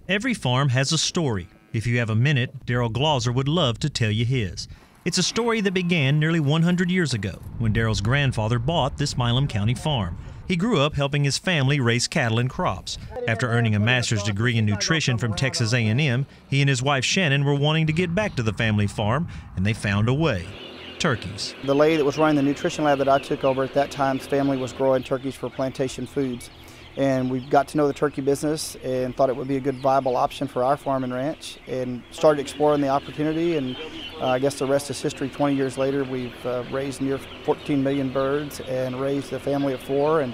Every farm has a story. If you have a minute, Darrell Glaser would love to tell you his. It's a story that began nearly 100 years ago when Darrell's grandfather bought this Milam County farm. He grew up helping his family raise cattle and crops. After earning a master's degree in nutrition from Texas A&M, he and his wife Shannon were wanting to get back to the family farm, and they found a way. Turkeys. The lady that was running the nutrition lab that I took over at that time, his family was growing turkeys for Plantation Foods. And we got to know the turkey business and thought it would be a good viable option for our farm and ranch, and started exploring the opportunity, and I guess the rest is history. 20 years later, we've raised near 14 million birds and raised a family of 4, and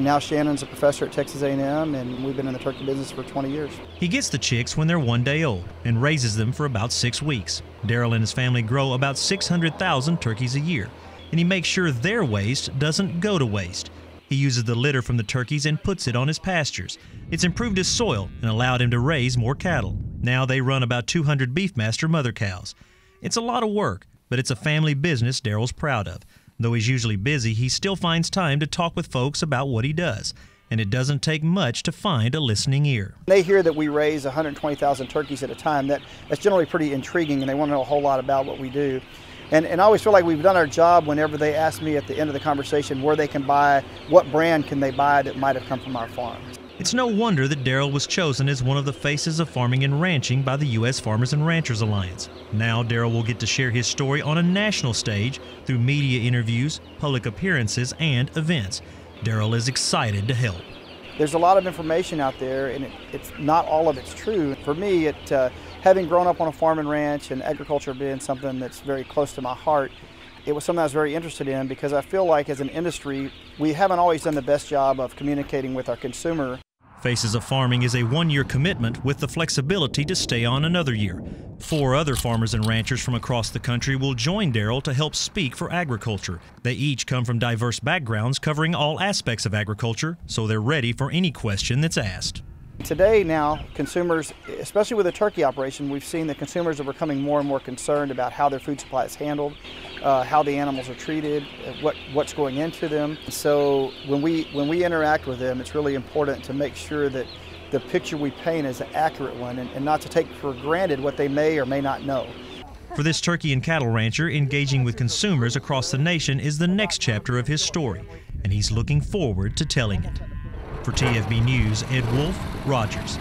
now Shannon's a professor at Texas A&M, and we've been in the turkey business for 20 years. He gets the chicks when they're 1 day old and raises them for about 6 weeks. Darrell and his family grow about 600,000 turkeys a year, and he makes sure their waste doesn't go to waste. He uses the litter from the turkeys and puts it on his pastures. It's improved his soil and allowed him to raise more cattle. Now they run about 200 Beefmaster mother cows. It's a lot of work, but it's a family business Darrell's proud of. Though he's usually busy, he still finds time to talk with folks about what he does. And it doesn't take much to find a listening ear. They hear that we raise 120,000 turkeys at a time. That's generally pretty intriguing, and they want to know a whole lot about what we do. And I always feel like we've done our job whenever they ask me at the end of the conversation where they can buy, what brand can they buy that might have come from our farm. It's no wonder that Darrell was chosen as one of the faces of farming and ranching by the U.S. Farmers and Ranchers Alliance. Now Darrell will get to share his story on a national stage through media interviews, public appearances, and events. Darrell is excited to help. There's a lot of information out there, and it's not all of it's true. For me, having grown up on a farm and ranch and agriculture being something that's very close to my heart, it was something I was very interested in, because I feel like as an industry, we haven't always done the best job of communicating with our consumer. Faces of Farming is a 1-year commitment with the flexibility to stay on another year. 4 other farmers and ranchers from across the country will join Darrell to help speak for agriculture. They each come from diverse backgrounds covering all aspects of agriculture, so they're ready for any question that's asked. Today now, consumers, especially with the turkey operation, we've seen that consumers are becoming more and more concerned about how their food supply is handled, how the animals are treated, what's going into them. So when we interact with them, it's really important to make sure that the picture we paint is an accurate one, and not to take for granted what they may or may not know. For this turkey and cattle rancher, engaging with consumers across the nation is the next chapter of his story, and he's looking forward to telling it. For TFB News, Ed Wolf, Rogers.